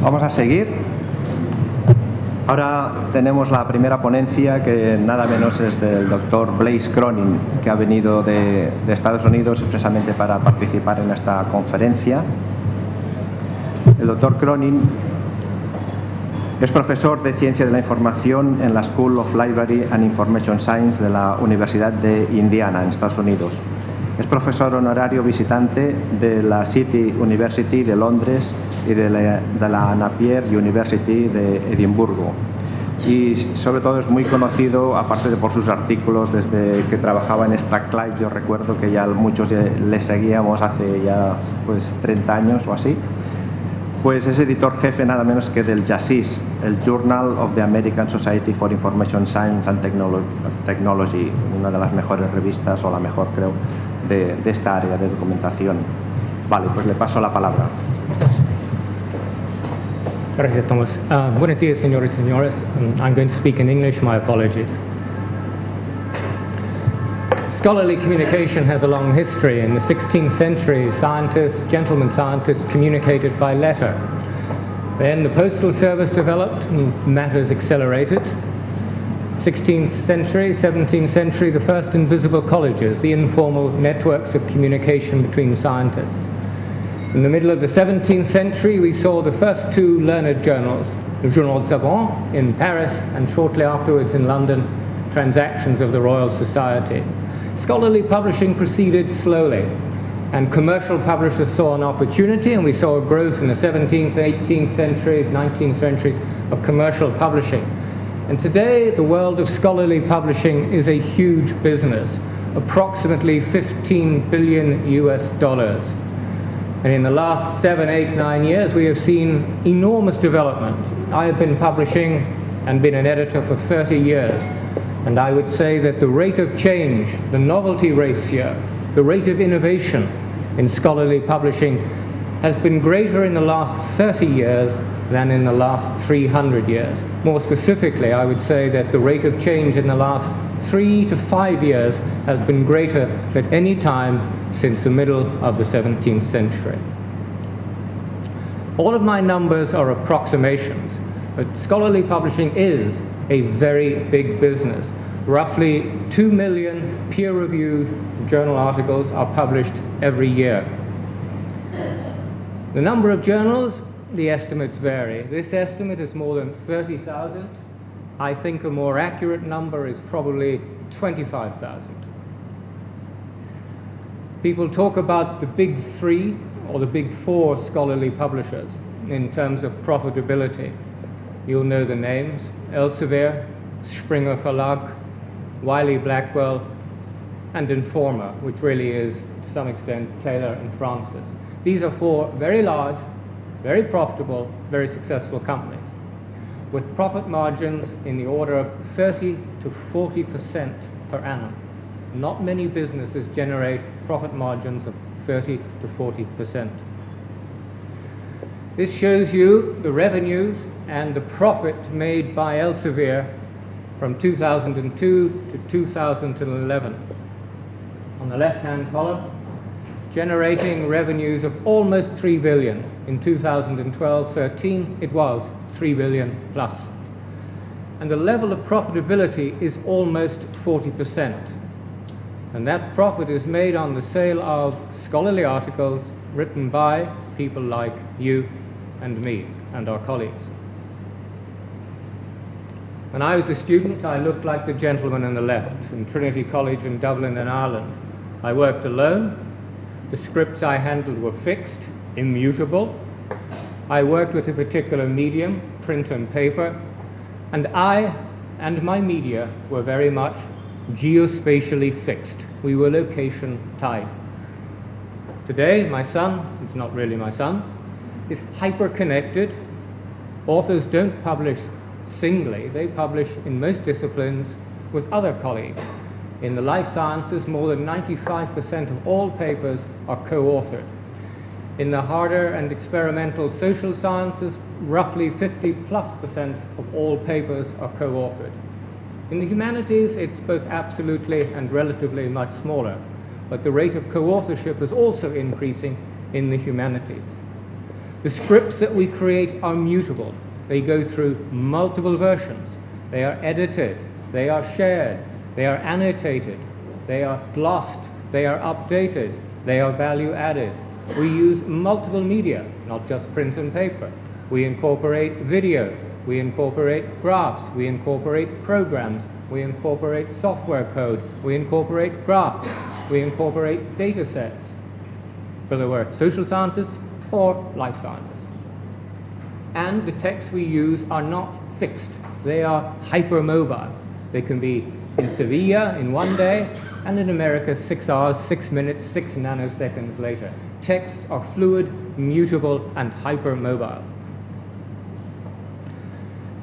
Vamos a seguir. Ahora tenemos la primera ponencia, que nada menos es del doctor Blaise Cronin, que ha venido de Estados Unidos expresamente para participar en esta conferencia. El doctor Cronin es profesor de Ciencia de la Información en la School of Library and Information Science de la Universidad de Indiana, en Estados Unidos. Es profesor honorario visitante de la City University de Londres y de la Napier University de Edimburgo. Y sobre todo es muy conocido, aparte de por sus artículos, desde que trabajaba en Strathclyde. Yo recuerdo que ya muchos le seguíamos hace ya pues 30 años o así. Pues es editor jefe nada menos que del Jasist, el Journal of the American Society for Information Science and Technology, una de las mejores revistas, o la mejor creo, de esta área de documentación. Vale, pues le paso la palabra. Gracias, Thomas. Buenos días, señores y señores. I'm going to speak in English. My apologies. Scholarly communication has a long history. In the 16th century, gentlemen scientists, communicated by letter. Then the postal service developed and matters accelerated. 16th century, 17th century, the first invisible colleges, the informal networks of communication between scientists. In the middle of the 17th century, we saw the first two learned journals, the Journal Savant in Paris, and shortly afterwards in London, Transactions of the Royal Society. Scholarly publishing proceeded slowly, and commercial publishers saw an opportunity, and we saw a growth in the 17th, 18th centuries, 19th centuries of commercial publishing. And today, the world of scholarly publishing is a huge business, approximately $15 billion US. And in the last 7, 8, 9 years, we have seen enormous development. I have been publishing and been an editor for 30 years. And I would say that the rate of change, the novelty ratio, the rate of innovation in scholarly publishing has been greater in the last 30 years than in the last 300 years. More specifically, I would say that the rate of change in the last 3 to 5 years has been greater at any time since the middle of the 17th century. All of my numbers are approximations, but scholarly publishing is a very big business. Roughly 2 million peer-reviewed journal articles are published every year. The number of journals, the estimates vary. This estimate is more than 30,000. I think a more accurate number is probably 25,000. People talk about the big three or the big four scholarly publishers in terms of profitability. You'll know the names: Elsevier, Springer Verlag, Wiley-Blackwell, and Informer, which really is, to some extent, Taylor and Francis. These are four very large, very profitable, very successful companies, with profit margins in the order of 30 to 40% per annum. Not many businesses generate profit margins of 30 to 40%. This shows you the revenues and the profit made by Elsevier from 2002 to 2011. On the left-hand column, generating revenues of almost 3 billion. In 2012-13, it was 3 billion plus. And the level of profitability is almost 40%. And that profit is made on the sale of scholarly articles written by people like you and me and our colleagues. When I was a student, I looked like the gentleman on the left in Trinity College in Dublin in Ireland. I worked alone. The scripts I handled were fixed, immutable. I worked with a particular medium, print and paper, and I and my media were very much geospatially fixed. We were location tied. Today, my son, it's not really my son, is hyper-connected. Authors don't publish singly. They publish in most disciplines with other colleagues. In the life sciences, more than 95% of all papers are co-authored. In the harder and experimental social sciences, roughly 50+% of all papers are co-authored. In the humanities, it's both absolutely and relatively much smaller, but the rate of co-authorship is also increasing in the humanities. The scripts that we create are mutable. They go through multiple versions. They are edited, they are shared, they are annotated, they are glossed, they are updated, they are value added. We use multiple media, not just print and paper. We incorporate videos, we incorporate graphs, we incorporate programs, we incorporate software code, we incorporate graphs, we incorporate data sets, whether we're social scientists or life scientists. And the texts we use are not fixed. They are hypermobile. They can be in Sevilla in one day, and in America 6 hours, 6 minutes, 6 nanoseconds later. Texts are fluid, mutable, and hypermobile.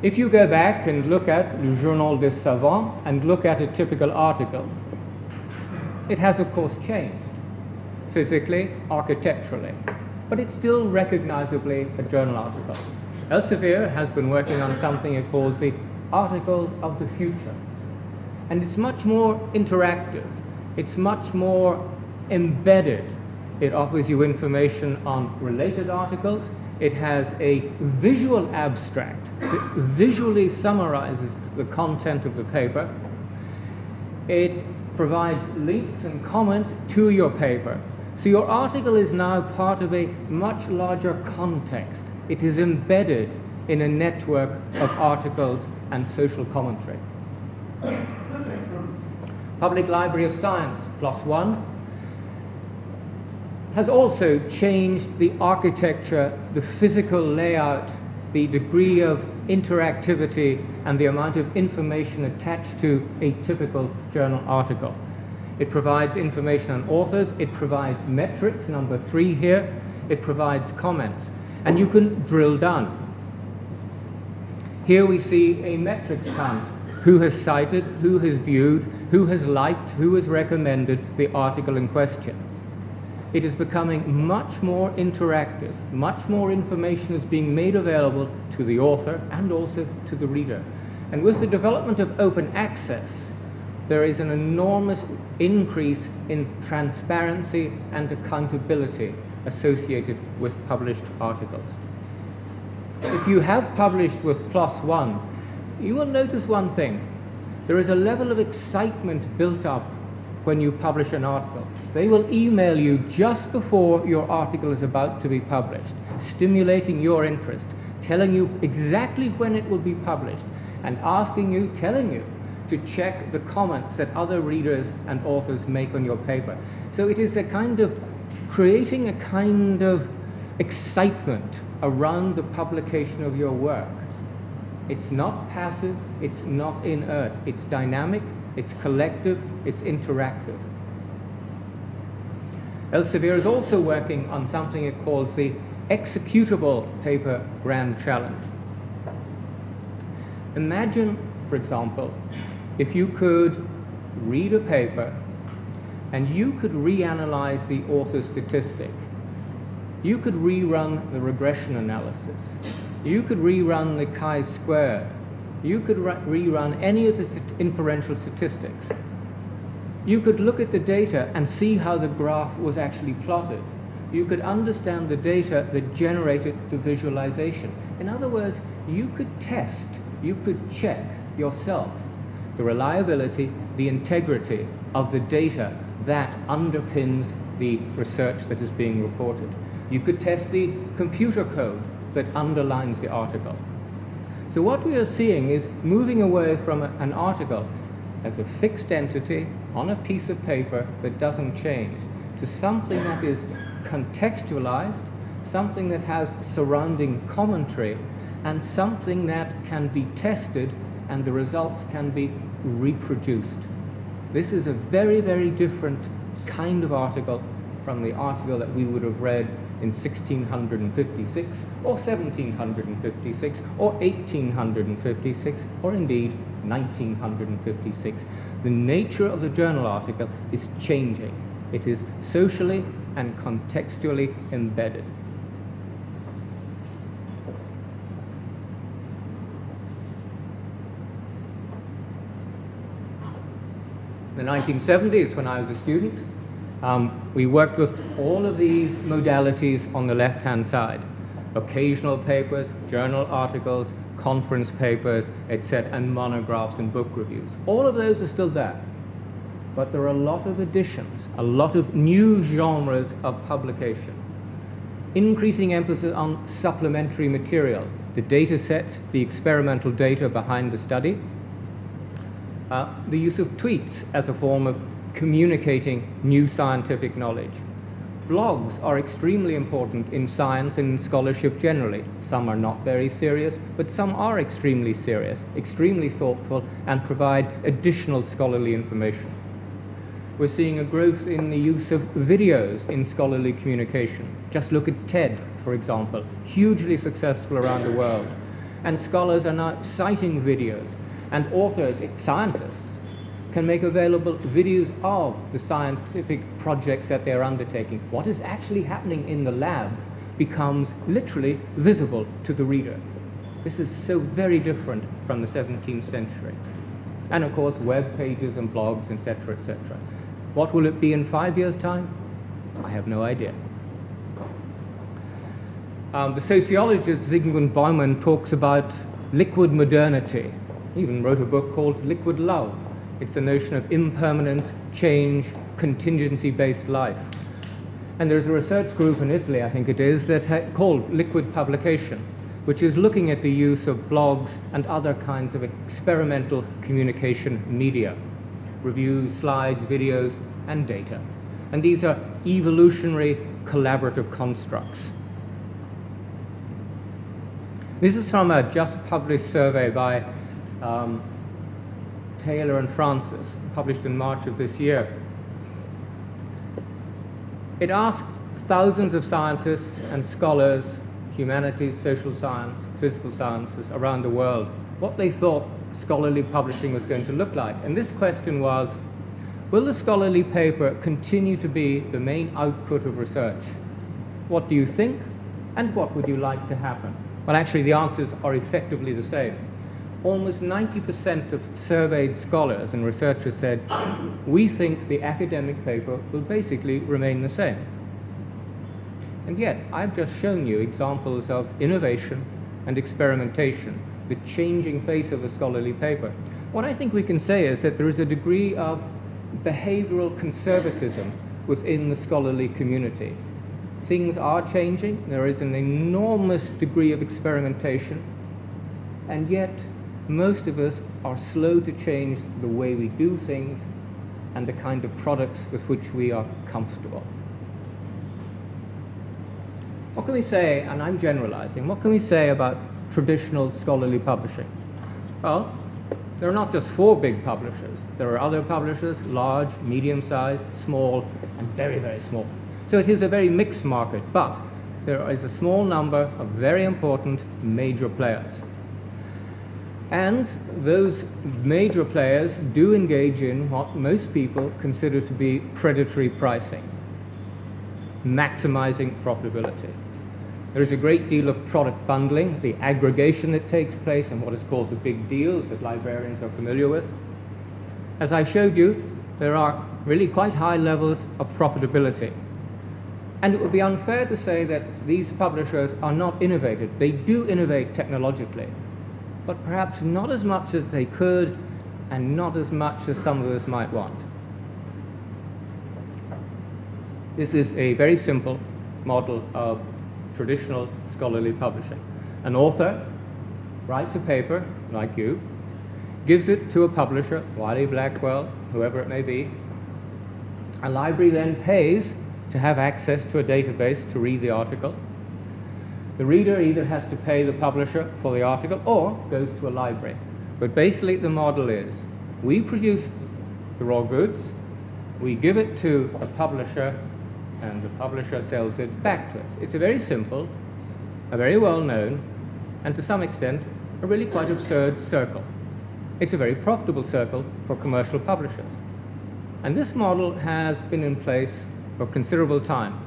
If you go back and look at Le Journal des Savants and look at a typical article, it has of course changed, physically, architecturally, but it's still recognizably a journal article. Elsevier has been working on something it calls the article of the future. And it's much more interactive. It's much more embedded. It offers you information on related articles. It has a visual abstract that visually summarizes the content of the paper. It provides links and comments to your paper. So your article is now part of a much larger context. It is embedded in a network of articles and social commentary. Public Library of Science, +1, has also changed the architecture, the physical layout, the degree of interactivity, and the amount of information attached to a typical journal article. It provides information on authors, it provides metrics, number 3 here, it provides comments, and you can drill down. Here we see a metrics count. Who has cited, who has viewed, who has liked, who has recommended the article in question. It is becoming much more interactive. Much more information is being made available to the author and also to the reader. And with the development of open access, there is an enormous increase in transparency and accountability associated with published articles. If you have published with +1, you will notice one thing. There is a level of excitement built up when you publish an article. They will email you just before your article is about to be published, stimulating your interest, telling you exactly when it will be published, and asking you, telling you, to check the comments that other readers and authors make on your paper. So it is a kind of creating a kind of excitement around the publication of your work. It's not passive, it's not inert, it's dynamic, it's collective, it's interactive. Elsevier is also working on something it calls the executable paper grand challenge. Imagine, for example, if you could read a paper and you could reanalyze the author's statistic. You could rerun the regression analysis. You could rerun the chi-squared. You could rerun any of the inferential statistics. You could look at the data and see how the graph was actually plotted. You could understand the data that generated the visualization. In other words, you could test, you could check yourself the reliability, the integrity of the data that underpins the research that is being reported. You could test the computer code that underlines the article. So what we are seeing is moving away from an article as a fixed entity on a piece of paper that doesn't change to something that is contextualized, something that has surrounding commentary, and something that can be tested and the results can be reproduced. This is a very, very different kind of article from the article that we would have read in 1656 or 1756 or 1856 or indeed 1956. The nature of the journal article is changing. It is socially and contextually embedded. In the 1970s, when I was a student, we worked with all of these modalities on the left-hand side. occasional papers, journal articles, conference papers, etc., and monographs and book reviews. All of those are still there. But there are a lot of additions, a lot of new genres of publication. Increasing emphasis on supplementary material, the data sets, the experimental data behind the study, the use of tweets as a form of communicating new scientific knowledge. Blogs are extremely important in science and in scholarship generally. Some are not very serious, but some are extremely serious, extremely thoughtful, and provide additional scholarly information. We're seeing a growth in the use of videos in scholarly communication. Just look at TED, for example, hugely successful around the world. And scholars are now citing videos, and authors, scientists, can make available videos of the scientific projects that they're undertaking. What is actually happening in the lab becomes literally visible to the reader. This is so very different from the 17th century. And of course, web pages and blogs, etc., etc. What will it be in 5 years' time? I have no idea. The sociologist Zygmunt Bauman talks about liquid modernity. He even wrote a book called Liquid Love. It's the notion of impermanence, change, contingency-based life. And there's a research group in Italy, I think it is, called Liquid Publication, which is looking at the use of blogs and other kinds of experimental communication media, reviews, slides, videos, and data. And these are evolutionary collaborative constructs. This is from a just published survey by Taylor and Francis, published in March of this year. It asked thousands of scientists and scholars, humanities, social science, physical sciences around the world, what they thought scholarly publishing was going to look like. And this question was, will the scholarly paper continue to be the main output of research? What do you think, and what would you like to happen? Well, actually, the answers are effectively the same. Almost 90% of surveyed scholars and researchers said, we think the academic paper will basically remain the same. And yet, I've just shown you examples of innovation and experimentation, the changing face of the scholarly paper. What I think we can say is that there is a degree of behavioral conservatism within the scholarly community. Things are changing, there is an enormous degree of experimentation, and yet most of us are slow to change the way we do things and the kind of products with which we are comfortable. What can we say, and I'm generalizing, what can we say about traditional scholarly publishing? Well, there are not just 4 big publishers. There are other publishers, large, medium-sized, small, and very, very small. So it is a very mixed market, but there is a small number of very important major players. And those major players do engage in what most people consider to be predatory pricing, maximizing profitability. There is a great deal of product bundling, the aggregation that takes place, and what is called the big deals that librarians are familiar with. As I showed you, there are really quite high levels of profitability. And it would be unfair to say that these publishers are not innovative. They do innovate technologically, but perhaps not as much as they could and not as much as some of us might want. This is a very simple model of traditional scholarly publishing. An author writes a paper, like you, gives it to a publisher, Wiley, Blackwell, whoever it may be. A library then pays to have access to a database to read the article. The reader either has to pay the publisher for the article or goes to a library. But basically the model is, we produce the raw goods, we give it to a publisher, and the publisher sells it back to us. It's a very simple, a very well-known, and to some extent, a really quite absurd circle. It's a very profitable circle for commercial publishers. And this model has been in place for considerable time.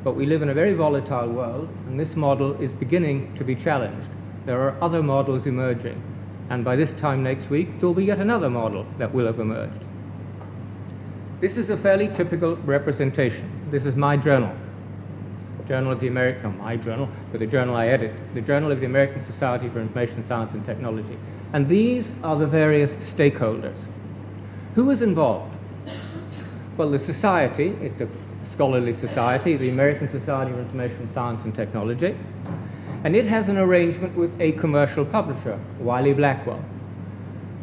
But we live in a very volatile world, and this model is beginning to be challenged. There are other models emerging, and by this time next week, there will be yet another model that will have emerged. This is a fairly typical representation. This is my journal. Journal of the American, not my journal, but the journal I edit, the Journal of the American Society for Information Science and Technology. And these are the various stakeholders. Who is involved? Well, the society, it's a scholarly society, the American Society for Information Science and Technology, and it has an arrangement with a commercial publisher, Wiley-Blackwell.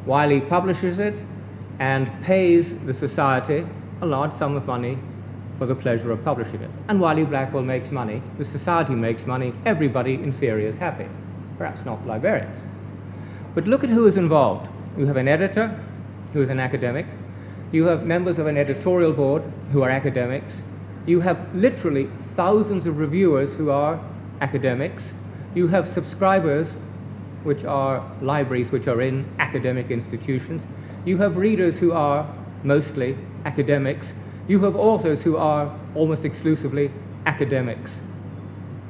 Wiley publishes it and pays the society a large sum of money for the pleasure of publishing it. And Wiley-Blackwell makes money, the society makes money, everybody in theory is happy. Perhaps not librarians. But look at who is involved. You have an editor who is an academic. You have members of an editorial board who are academics. You have literally thousands of reviewers who are academics. You have subscribers, which are libraries which are in academic institutions. You have readers who are mostly academics. You have authors who are almost exclusively academics,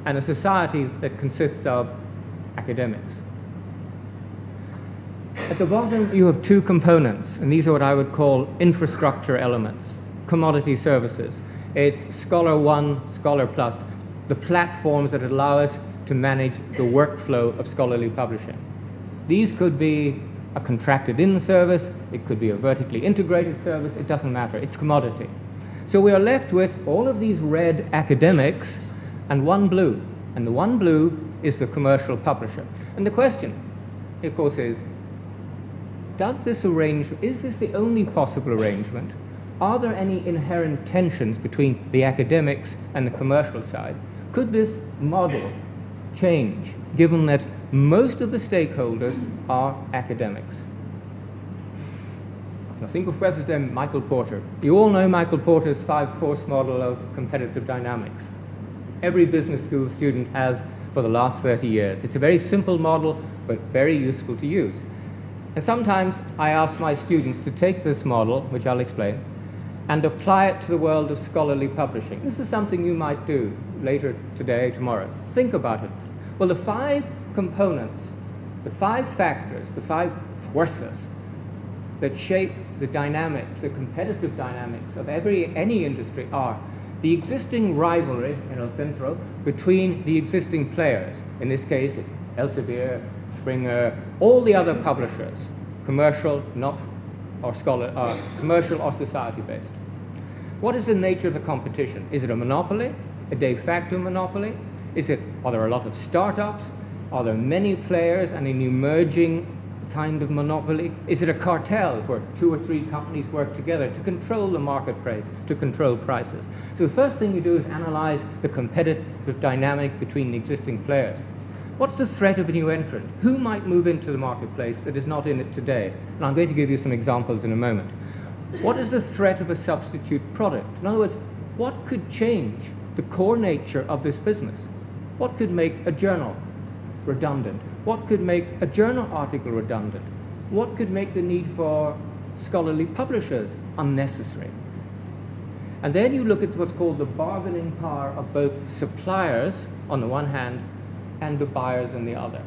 and a society that consists of academics. At the bottom, you have two components, and these are what I would call infrastructure elements, commodity services. It's Scholar One, Scholar Plus, the platforms that allow us to manage the workflow of scholarly publishing. These could be a contracted-in service, it could be a vertically integrated service, it doesn't matter, it's commodity. So we are left with all of these red academics and one blue, and the one blue is the commercial publisher. And the question, of course, is this arrangement, is this the only possible arrangement? Are there any inherent tensions between the academics and the commercial side? Could this model change, given that most of the stakeholders are academics? Now think of President Michael Porter. You all know Michael Porter's 5-force model of competitive dynamics. Every business school student has for the last 30 years. It's a very simple model, but very useful to use. And sometimes I ask my students to take this model, which I'll explain, and apply it to the world of scholarly publishing. This is something you might do later today, tomorrow. Think about it. Well, the 5 components, the 5 factors, the 5 forces that shape the dynamics, the competitive dynamics of any industry are the existing rivalry, between the existing players. In this case, it's Elsevier, Springer, all the other publishers, commercial, commercial or society-based. What is the nature of the competition? Is it a monopoly, a de facto monopoly? Are there a lot of startups? Are there many players and an emerging kind of monopoly? Is it a cartel where 2 or 3 companies work together to control the market price, to control prices? So the first thing you do is analyze the competitive dynamic between the existing players. What's the threat of a new entrant? Who might move into the marketplace that is not in it today? And I'm going to give you some examples in a moment. What is the threat of a substitute product? In other words, what could change the core nature of this business? What could make a journal redundant? What could make a journal article redundant? What could make the need for scholarly publishers unnecessary? And then you look at what's called the bargaining power of both suppliers on the one hand and the buyers on the other.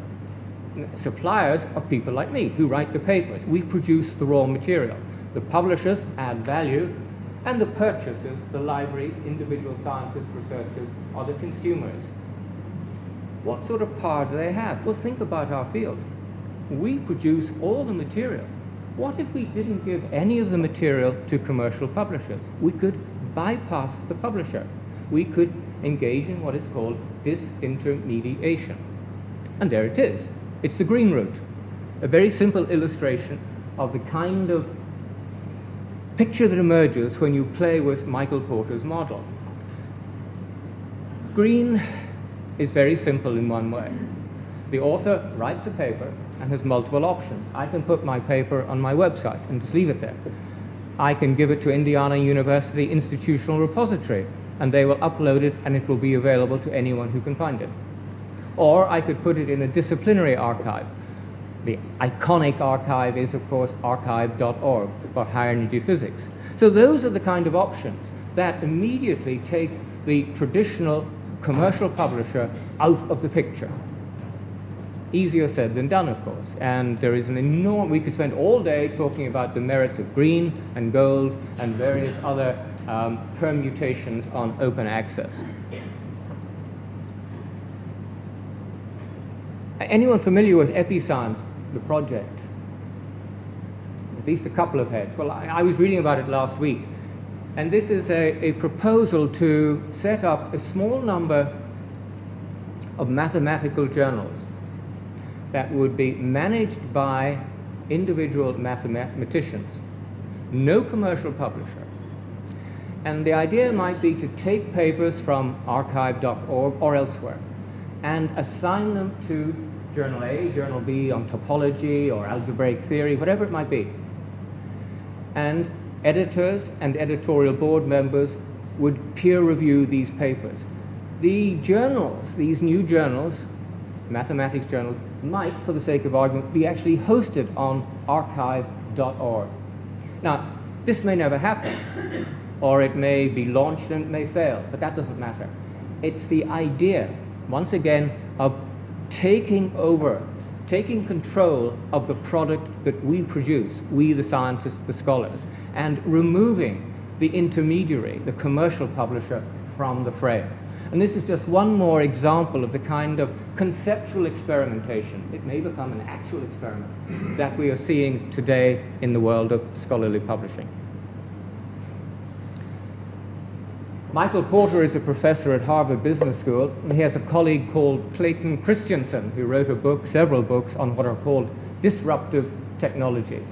Suppliers are people like me who write the papers. We produce the raw material. The publishers add value, and the purchasers, the libraries, individual scientists, researchers, are the consumers. What sort of power do they have? Well, think about our field. We produce all the material. What if we didn't give any of the material to commercial publishers? We could bypass the publisher. We could engage in what is called disintermediation. And there it is. It's the green route. A very simple illustration of the kind of picture that emerges when you play with Michael Porter's model. Green is very simple in one way. The author writes a paper and has multiple options. I can put my paper on my website and just leave it there. I can give it to Indiana University Institutional Repository, and they will upload it and it will be available to anyone who can find it. Or I could put it in a disciplinary archive. The iconic archive is, of course, archive.org for higher energy physics. So those are the kind of options that immediately take the traditional commercial publisher out of the picture. Easier said than done, of course. And there is we could spend all day talking about the merits of green and gold and various other permutations on open access. Anyone familiar with Episcience, the project? At least a couple of heads. Well, I was reading about it last week. And this is a proposal to set up a small number of mathematical journals that would be managed by individual mathematicians, no commercial publisher. And the idea might be to take papers from archive.org or elsewhere and assign them to Journal A, Journal B on topology or algebraic theory, whatever it might be. And editors and editorial board members would peer review these papers. The journals, these new journals, mathematics journals, might, for the sake of argument, be actually hosted on archive.org. Now, this may never happen, or it may be launched and it may fail, but that doesn't matter. It's the idea, once again, of taking control of the product that we produce, we the scientists, the scholars, and removing the intermediary, the commercial publisher, from the frame. And this is just one more example of the kind of conceptual experimentation, it may become an actual experiment, that we are seeing today in the world of scholarly publishing. Michael Porter is a professor at Harvard Business School, and he has a colleague called Clayton Christensen, who wrote a book, several books, on what are called disruptive technologies.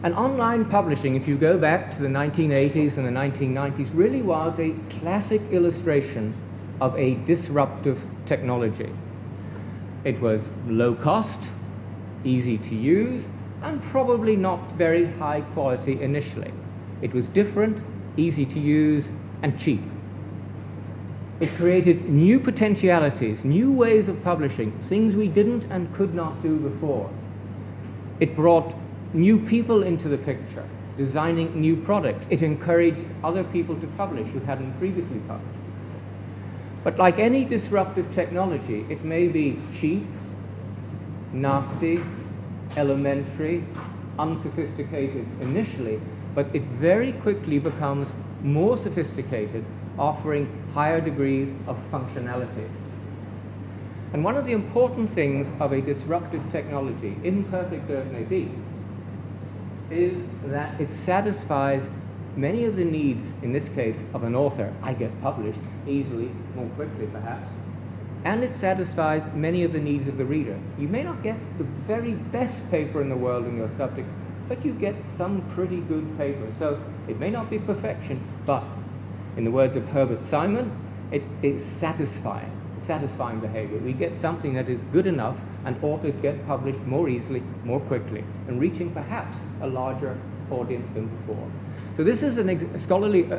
And online publishing, if you go back to the 1980s and the 1990s, really was a classic illustration of a disruptive technology. It was low cost, easy to use, and probably not very high quality initially. It was different, easy to use, and cheap. It created new potentialities, new ways of publishing, things we didn't and could not do before. It brought new people into the picture, designing new products. It encouraged other people to publish who hadn't previously published. But like any disruptive technology, it may be cheap, nasty, elementary, unsophisticated initially, but it very quickly becomes more sophisticated, offering higher degrees of functionality. And one of the important things of a disruptive technology, imperfect though it may be, is that it satisfies many of the needs, in this case, of an author. I get published easily, more quickly perhaps, and it satisfies many of the needs of the reader. You may not get the very best paper in the world in your subject, but you get some pretty good paper. So it may not be perfection, but in the words of Herbert Simon, it is satisfying behavior. We get something that is good enough, and authors get published more easily, more quickly, and reaching perhaps a larger audience than before. So this is scholarly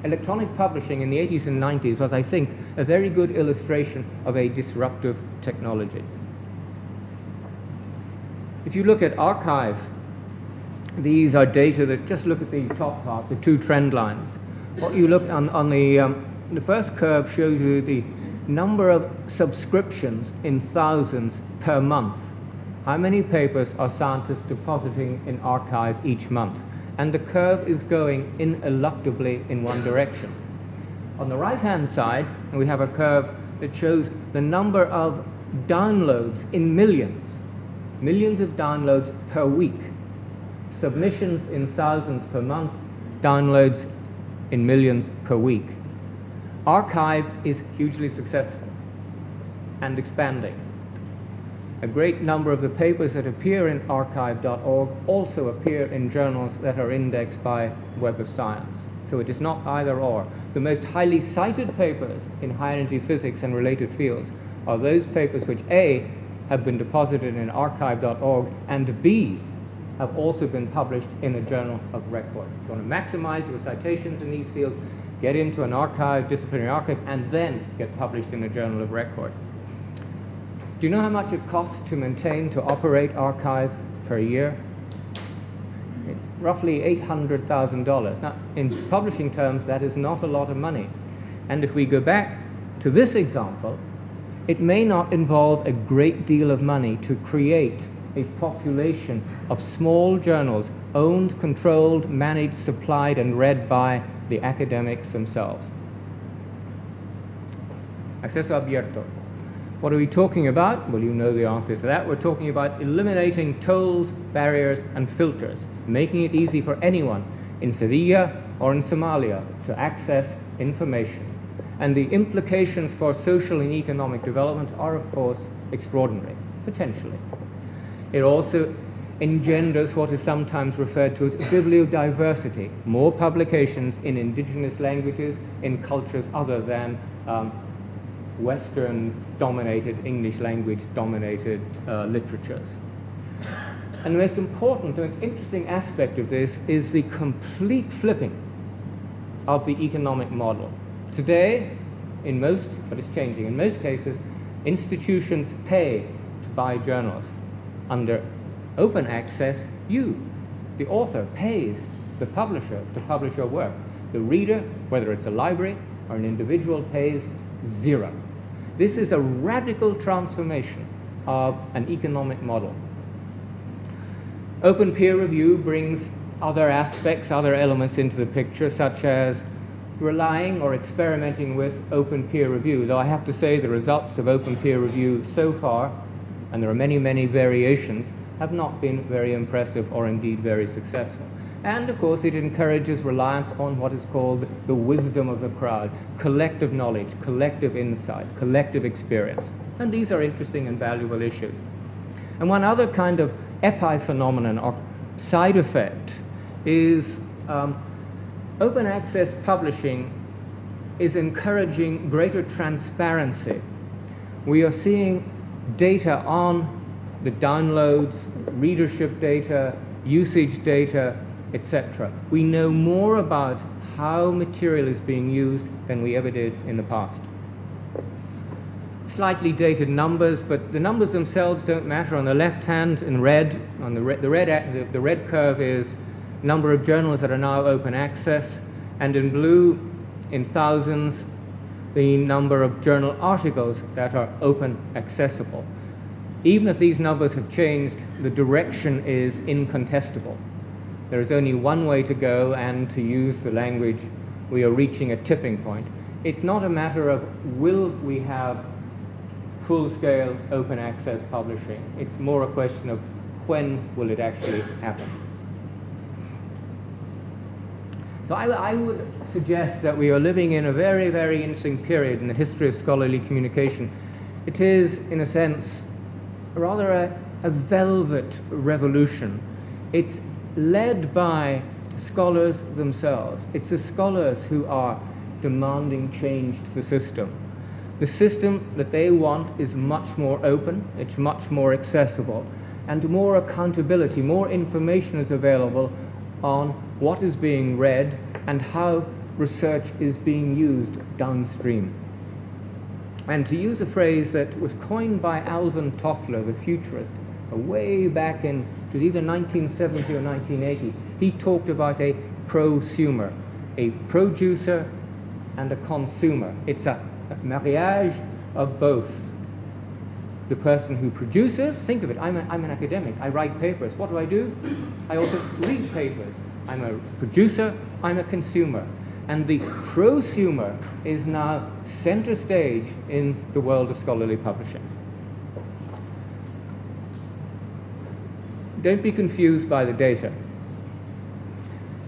electronic publishing in the 80s and 90s was, I think, a very good illustration of a disruptive technology. If you look at archive, these are data that just look at the top part, the two trend lines. What you look on the first curve shows you the number of subscriptions in thousands per month. How many papers are scientists depositing in archive each month? And the curve is going ineluctably in one direction. On the right-hand side, we have a curve that shows the number of downloads in millions of downloads per week. Submissions in thousands per month, downloads in millions per week. Archive is hugely successful and expanding. A great number of the papers that appear in archive.org also appear in journals that are indexed by Web of Science. So it is not either or. The most highly cited papers in high-energy physics and related fields are those papers which A, have been deposited in archive.org, and B, have also been published in a journal of record. If you want to maximize your citations in these fields, get into an archive, disciplinary archive, and then get published in a journal of record. Do you know how much it costs to maintain, to operate archive per year? It's roughly $800,000. Now, in publishing terms, that is not a lot of money. And if we go back to this example, it may not involve a great deal of money to create a population of small journals owned, controlled, managed, supplied, and read by the academics themselves. Acceso abierto. What are we talking about? Well, you know the answer to that. We're talking about eliminating tolls, barriers, and filters, making it easy for anyone in Sevilla or in Somalia to access information. And the implications for social and economic development are, of course, extraordinary, potentially. It also engenders what is sometimes referred to as bibliodiversity, more publications in indigenous languages, in cultures other than Western-dominated, English language-dominated literatures. And the most important, the most interesting aspect of this is the complete flipping of the economic model. Today, in most, but it's changing, in most cases, institutions pay to buy journals. Under open access, you, the author, pays the publisher to publish your work. The reader, whether it's a library or an individual, pays zero. This is a radical transformation of an economic model. Open peer review brings other aspects, other elements into the picture, such as relying or experimenting with open peer review, though I have to say the results of open peer review so far, and there are many, many variations, have not been very impressive or indeed very successful. And of course it encourages reliance on what is called the wisdom of the crowd, collective knowledge, collective insight, collective experience. And these are interesting and valuable issues. And one other kind of epiphenomenon or side effect is open access publishing is encouraging greater transparency. We are seeing data on the downloads, readership data, usage data, etc. We know more about how material is being used than we ever did in the past. Slightly dated numbers, but the numbers themselves don't matter. On the left hand in red, on the red curve is number of journals that are now open access, and in blue, in thousands, the number of journal articles that are open accessible. Even if these numbers have changed, the direction is incontestable. There is only one way to go, and to use the language, we are reaching a tipping point. It's not a matter of will we have full-scale open access publishing. It's more a question of when will it actually happen. So I would suggest that we are living in a very, very interesting period in the history of scholarly communication. It is, in a sense, rather a velvet revolution. It's led by scholars themselves. It's the scholars who are demanding change to the system. The system that they want is much more open, it's much more accessible, and more accountability, more information is available on what is being read and how research is being used downstream. And to use a phrase that was coined by Alvin Toffler, the futurist, way back in, it was either 1970 or 1980, he talked about a prosumer, a producer and a consumer. It's a mariage of both. The person who produces, think of it, I'm an academic, I write papers. What do? I also read papers. I'm a producer, I'm a consumer. And the prosumer is now center stage in the world of scholarly publishing. Don't be confused by the data.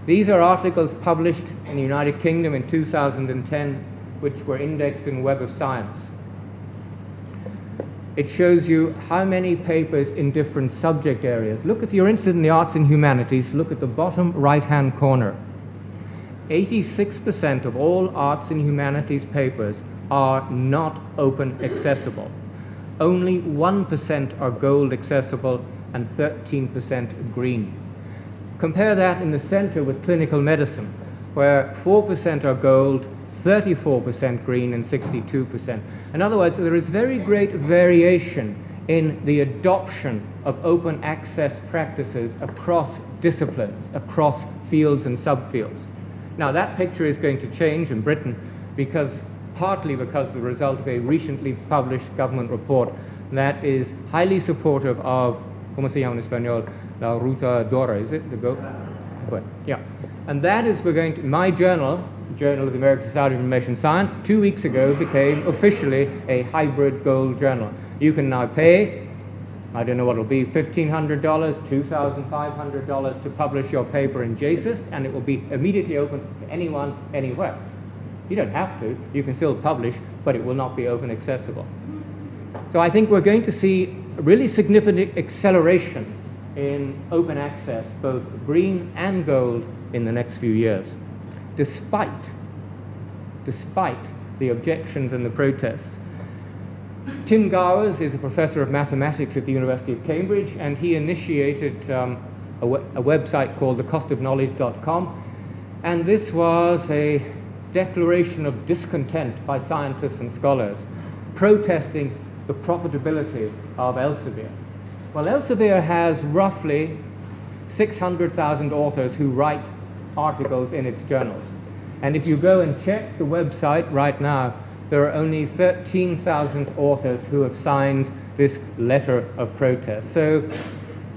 These are articles published in the United Kingdom in 2010, which were indexed in Web of Science. It shows you how many papers in different subject areas. Look, if you're interested in the arts and humanities, look at the bottom right-hand corner. 86% of all arts and humanities papers are not open accessible. Only 1% are gold accessible and 13% green. Compare that in the center with clinical medicine, where 4% are gold, 34% green, and 62%. In other words, there is very great variation in the adoption of open access practices across disciplines, across fields and subfields. Now, that picture is going to change in Britain partly because of the result of a recently published government report that is highly supportive of, ¿cómo se llama en español? La Ruta Dora, is it? The goat? Well, yeah. And that is, my journal, Journal of the American Society of Information Science, 2 weeks ago became officially a hybrid gold journal. You can now pay, I don't know what it'll be, $1,500, $2,500 to publish your paper in Jasist, and it will be immediately open to anyone, anywhere. You don't have to. You can still publish, but it will not be open accessible. So I think we're going to see a really significant acceleration in open access, both green and gold, in the next few years, despite the objections and the protests. Tim Gowers is a professor of mathematics at the University of Cambridge, and he initiated a website called thecostofknowledge.com, and this was a declaration of discontent by scientists and scholars, protesting the profitability of Elsevier. Well, Elsevier has roughly 600,000 authors who write articles in its journals. And if you go and check the website right now, there are only 13,000 authors who have signed this letter of protest. So,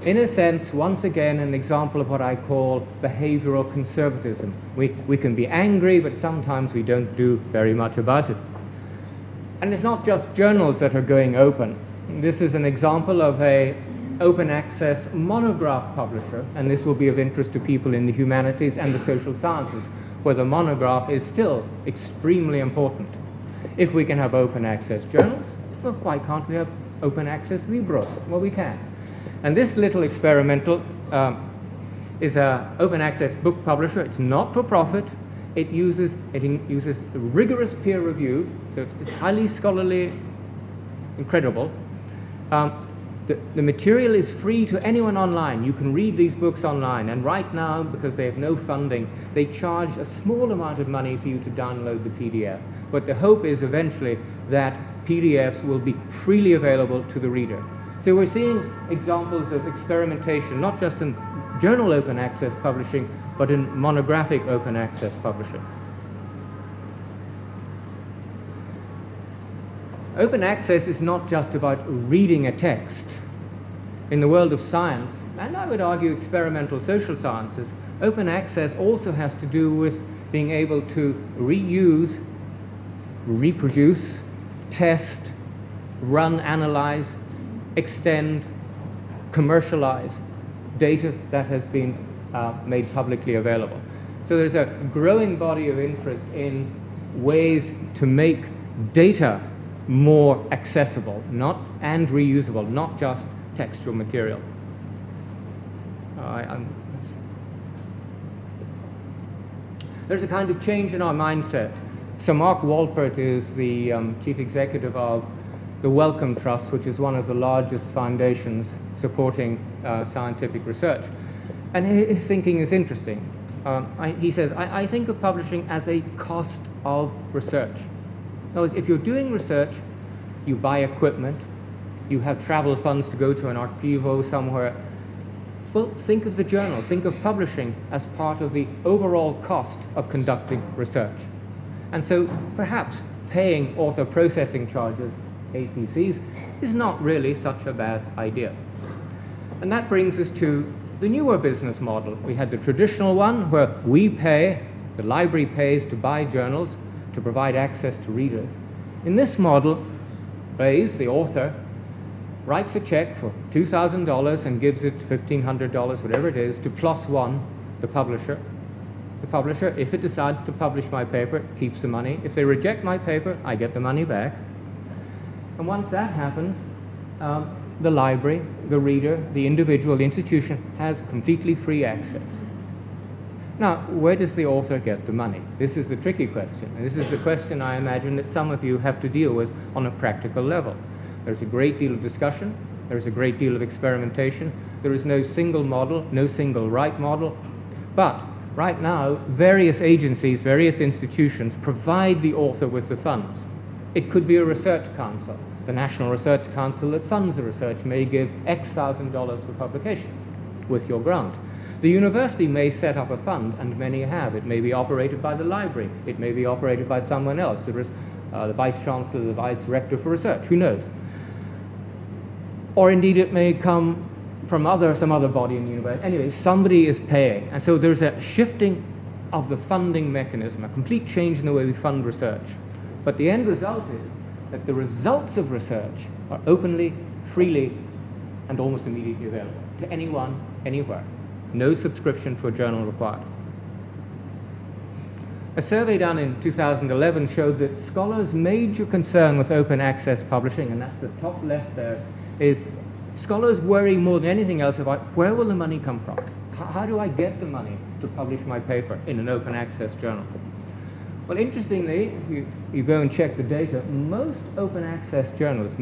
in a sense, once again, an example of what I call behavioral conservatism. We can be angry, but sometimes we don't do very much about it. And it's not just journals that are going open. This is an example of an open access monograph publisher, and this will be of interest to people in the humanities and the social sciences, where the monograph is still extremely important. If we can have open access journals, well, why can't we have open access libros? Well, we can. And this little experimental is an open access book publisher. It's not for profit. It uses rigorous peer review, so it's highly scholarly, incredible. The material is free to anyone online. You can read these books online, and right now, because they have no funding, they charge a small amount of money for you to download the PDF. But the hope is eventually that PDFs will be freely available to the reader. So we're seeing examples of experimentation, not just in journal open access publishing, but in monographic open access publishing. Open access is not just about reading a text. In the world of science, and I would argue experimental social sciences, open access also has to do with being able to reuse, reproduce, test, run, analyze, extend, commercialize data that has been made publicly available. So there's a growing body of interest in ways to make data more accessible, and reusable, not just textual material. There's a kind of change in our mindset. So Mark Walpert is the chief executive of the Wellcome Trust, which is one of the largest foundations supporting scientific research. And his thinking is interesting. He says, I think of publishing as a cost of research. In other words, if you're doing research, you buy equipment, you have travel funds to go to an archivo somewhere. Well, think of the journal, think of publishing as part of the overall cost of conducting research. And so perhaps paying author processing charges, APCs, is not really such a bad idea. And that brings us to the newer business model. We had the traditional one where we pay, the library pays to buy journals, to provide access to readers. In this model, Blaise, the author, writes a check for $2,000 and gives it $1,500, whatever it is, to plus one, the publisher. The publisher, if it decides to publish my paper, keeps the money. If they reject my paper, I get the money back. And once that happens, the library, the reader, the individual, the institution has completely free access. Now, where does the author get the money? This is the tricky question. And this is the question I imagine that some of you have to deal with on a practical level. There's a great deal of discussion. There's a great deal of experimentation. There is no single model, no single right model. But right now, various agencies, various institutions provide the author with the funds. It could be a research council. The National Research Council that funds the research may give X thousand dollars for publication with your grant. The university may set up a fund, and many have. It may be operated by the library. It may be operated by someone else. There is the vice-chancellor, the vice-rector for research. Who knows? Or indeed it may come from some other body in the university. Anyway, somebody is paying. And so there's a shifting of the funding mechanism, a complete change in the way we fund research. But the end result is that the results of research are openly, freely, and almost immediately available to anyone, anywhere. No subscription to a journal required. A survey done in 2011 showed that scholars' major concern with open access publishing, and that's the top left there, is scholars worry more than anything else about where will the money come from? How do I get the money to publish my paper in an open access journal? Well, interestingly, if you go and check the data, most open access journals,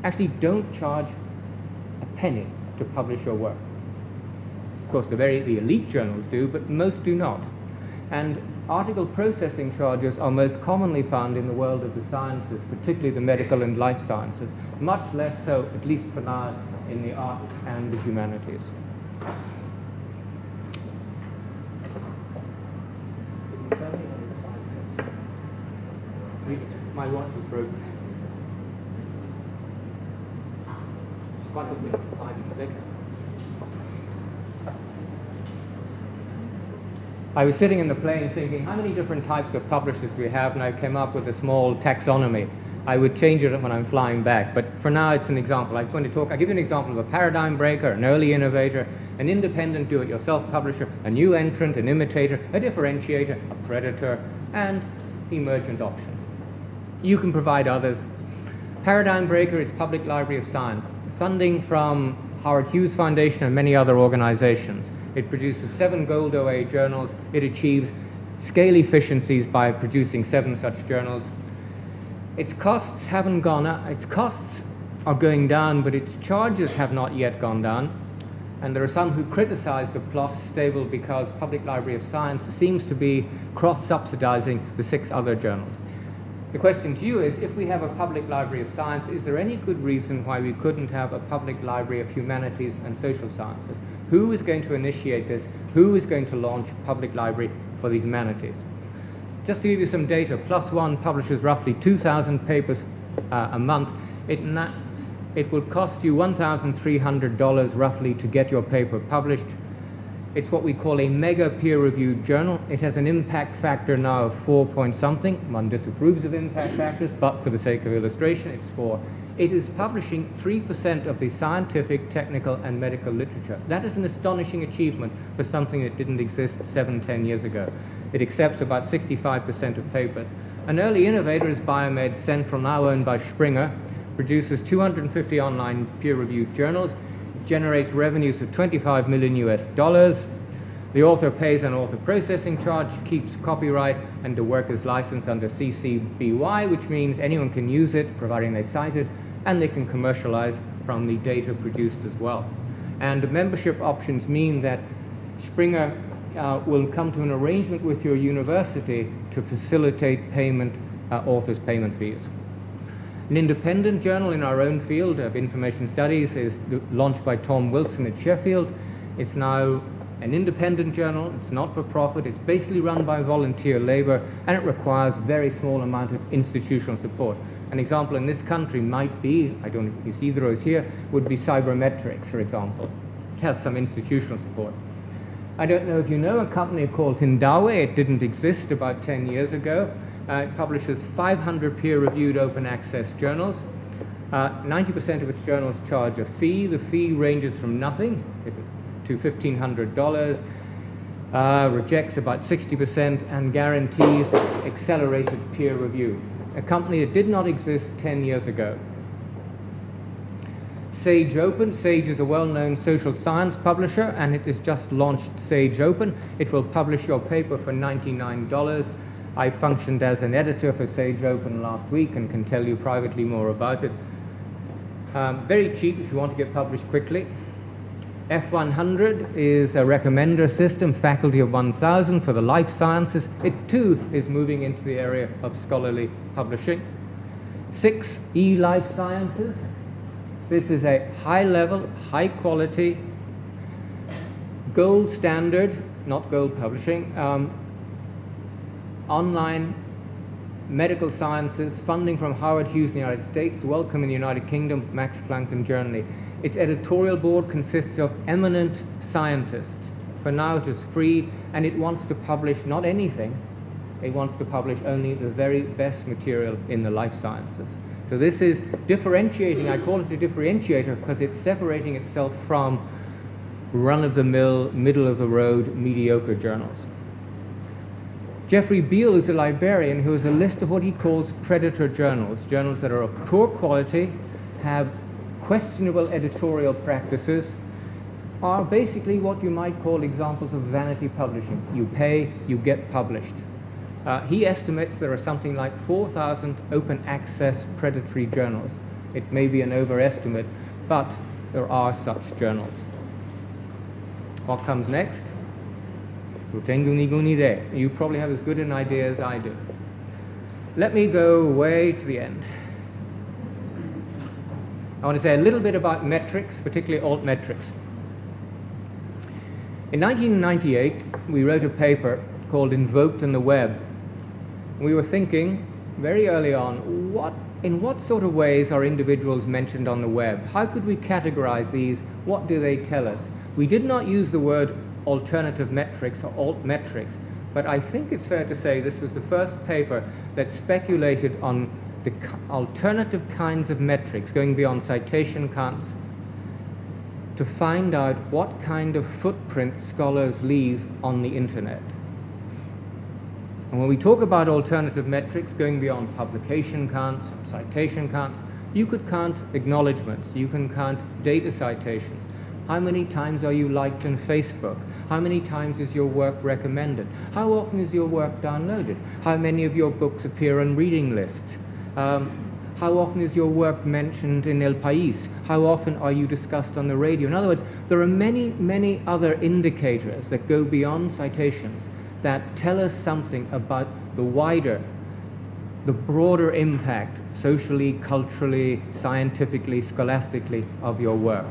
actually don't charge a penny to publish your work. Of course, the elite journals do, but most do not. And article processing charges are most commonly found in the world of the sciences, particularly the medical and life sciences, much less so, at least for now, in the arts and the humanities. My watch is broken. I was sitting in the plane thinking, how many different types of publishers do we have? And I came up with a small taxonomy. I would change it when I'm flying back, but for now it's an example. I'll give you an example of a paradigm breaker, an early innovator, an independent do-it-yourself publisher, a new entrant, an imitator, a differentiator, a predator, and emergent options. You can provide others. Paradigm breaker is Public Library of Science, funding from Howard Hughes Foundation and many other organizations. It produces 7 gold OA journals. It achieves scale efficiencies by producing 7 such journals. Its costs haven't gone up. Its costs are going down, but its charges have not yet gone down. And there are some who criticize the PLOS stable because Public Library of Science seems to be cross-subsidizing the 6 other journals. The question to you is, if we have a Public Library of Science, is there any good reason why we couldn't have a Public Library of Humanities and Social Sciences? Who is going to initiate this? Who is going to launch a Public Library for the humanities? Just to give you some data, PLOS One publishes roughly 2,000 papers a month. It will cost you $1,300 roughly to get your paper published. It's what we call a mega peer-reviewed journal. It has an impact factor now of 4 point something. One disapproves of impact factors, but for the sake of illustration, it's 4. It is publishing 3% of the scientific, technical, and medical literature. That is an astonishing achievement for something that didn't exist 7-10 years ago. It accepts about 65% of papers. An early innovator is Biomed Central, now owned by Springer, produces 250 online peer-reviewed journals, generates revenues of $25 million US. The author pays an author processing charge, keeps copyright, and the work is licensed under CC BY, which means anyone can use it, providing they cite it, and they can commercialize from the data produced as well. And the membership options mean that Springer will come to an arrangement with your university to facilitate payment, authors' payment fees. An independent journal in our own field of information studies is launched by Tom Wilson at Sheffield. It's now an independent journal. It's not for profit. It's basically run by volunteer labor, and it requires very small amount of institutional support. An example in this country might be, I don't know if either of us here, would be Cybermetrics, for example. It has some institutional support. I don't know if you know a company called Hindawi. It didn't exist about 10 years ago. It publishes 500 peer-reviewed open access journals. 90% of its journals charge a fee. The fee ranges from nothing to $1,500, rejects about 60%, and guarantees accelerated peer review. A company that did not exist 10 years ago. Sage Open. Sage is a well-known social science publisher, and it has just launched Sage Open. It will publish your paper for $99. I functioned as an editor for Sage Open last week and can tell you privately more about it. Very cheap if you want to get published quickly. F100 is a recommender system, faculty of 1,000 for the life sciences. It too is moving into the area of scholarly publishing. 6 eLife Sciences. This is a high-level, high-quality, gold standard, not gold publishing, online medical sciences, funding from Howard Hughes in the United States, Wellcome in the United Kingdom, Max Planck in Germany. Its editorial board consists of eminent scientists For now it is free, and it wants to publish not anything, it wants to publish only the very best material in the life sciences. So this is differentiating, I call it a differentiator because it's separating itself from run-of-the-mill, middle-of-the-road, mediocre journals. Jeffrey Beal is a librarian who has a list of what he calls predator journals, journals that are of poor quality, have questionable editorial practices, are basically what you might call examples of vanity publishing. You pay, you get published. He estimates there are something like 4,000 open access predatory journals. It may be an overestimate, but there are such journals. What comes next? You probably have as good an idea as I do. Let me go way to the end. I want to say a little bit about metrics, particularly altmetrics. In 1998, we wrote a paper called Invoked in the Web. We were thinking very early on, in what sort of ways are individuals mentioned on the web? How could we categorize these? What do they tell us? We did not use the word alternative metrics or altmetrics, but I think it's fair to say this was the first paper that speculated on the alternative kinds of metrics, going beyond citation counts, to find out what kind of footprint scholars leave on the internet. And when we talk about alternative metrics, going beyond publication counts, citation counts, you could count acknowledgements, you can count data citations. How many times are you liked on Facebook? How many times is your work recommended? How often is your work downloaded? How many of your books appear on reading lists? How often is your work mentioned in El País? How often are you discussed on the radio? In other words, there are many, many other indicators that go beyond citations that tell us something about the wider, the broader impact socially, culturally, scientifically, scholastically of your work.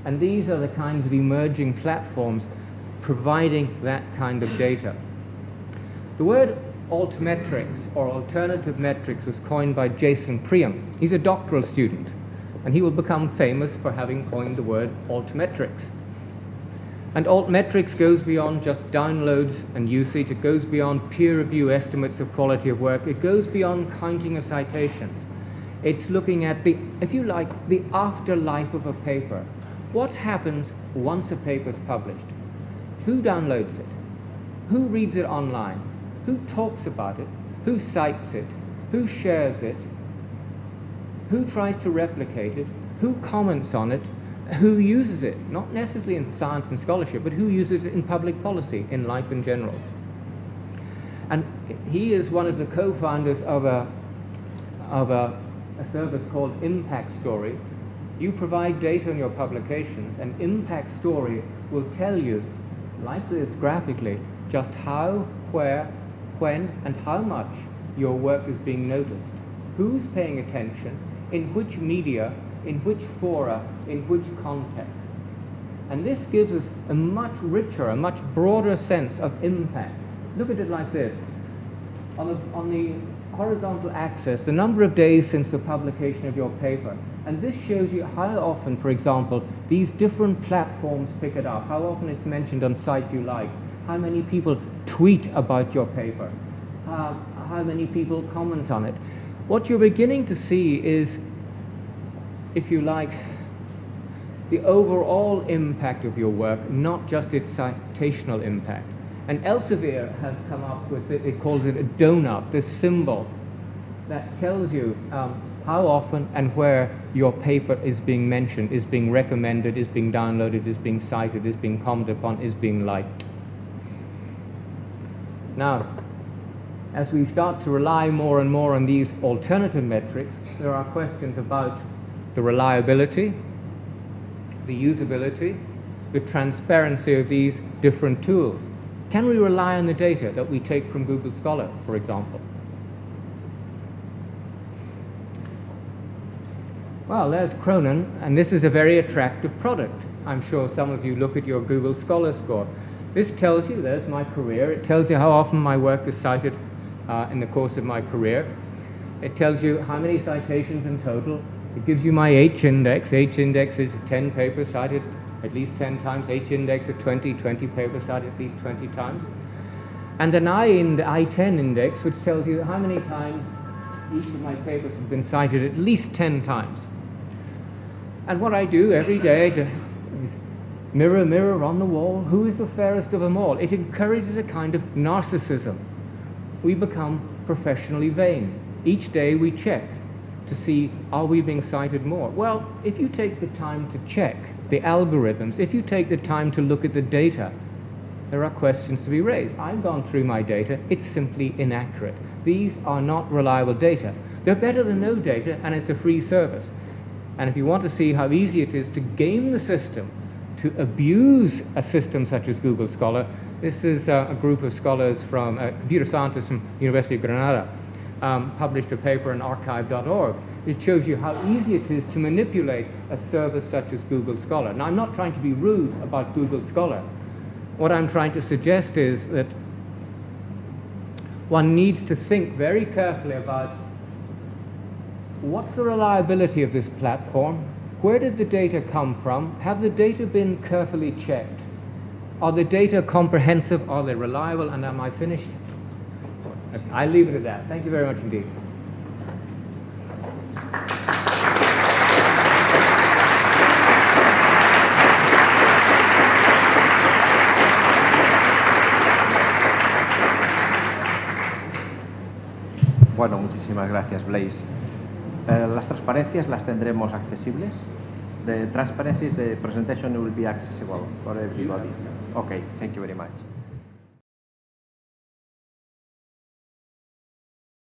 And these are the kinds of emerging platforms providing that kind of data. The word altmetrics or alternative metrics was coined by Jason Priam. He's a doctoral student, and he will become famous for having coined the word altmetrics. And altmetrics goes beyond just downloads and usage. It goes beyond peer review estimates of quality of work. It goes beyond counting of citations. It's looking at the, if you like, the afterlife of a paper. What happens once a paper is published? Who downloads it? Who reads it online? Who talks about it? Who cites it? Who shares it? Who tries to replicate it? Who comments on it? Who uses it? Not necessarily in science and scholarship, but who uses it in public policy, in life in general. And he is one of the co-founders of a service called Impact Story. You provide data in your publications, and Impact Story will tell you, like this graphically, just how, where, when, and how much your work is being noticed. Who's paying attention, in which media, in which fora, in which context. And this gives us a much richer, a much broader sense of impact. Look at it like this. On the horizontal axis, the number of days since the publication of your paper. And this shows you how often, for example, these different platforms pick it up, how often it's mentioned on Site You Like, how many people tweet about your paper, how many people comment on it. What you're beginning to see is, if you like, the overall impact of your work, not just its citational impact. And Elsevier has come up with it calls it a donut, this symbol that tells you how often and where your paper is being mentioned, is being recommended, is being downloaded, is being cited, is being commented upon, is being liked. Now, as we start to rely more and more on these alternative metrics, there are questions about the reliability, the usability, the transparency of these different tools. Can we rely on the data that we take from Google Scholar, for example? Well, there's Cronin, and this is a very attractive product. I'm sure some of you look at your Google Scholar score. This tells you, there's my career. It tells you how often my work is cited in the course of my career. It tells you how many citations in total. It gives you my H-index. H-index is 10 papers cited at least 10 times, H-index of 20 papers cited at least 20 times, and an I-10 index, which tells you how many times each of my papers have been cited at least 10 times. And what I do every day is mirror, mirror on the wall, who is the fairest of them all? It encourages a kind of narcissism. We become professionally vain. Each day we check to see, are we being cited more? Well, if you take the time to check the algorithms, if you take the time to look at the data, there are questions to be raised. I've gone through my data. It's simply inaccurate. These are not reliable data. They're better than no data, and it's a free service. And if you want to see how easy it is to game the system, to abuse a system such as Google Scholar, this is a group of scholars from, computer scientists from University of Granada, published a paper on archive.org. It shows you how easy it is to manipulate a service such as Google Scholar. Now, I'm not trying to be rude about Google Scholar. What I'm trying to suggest is that one needs to think very carefully about what's the reliability of this platform? Where did the data come from? Have the data been carefully checked? Are the data comprehensive? Are they reliable? And am I finished? I'll leave it at that. Thank you very much indeed. Bueno, muchísimas gracias, Blaise. Las transparencias las tendremos accesibles. The transparencies, the presentation will be accessible for everybody. Okay, thank you very much.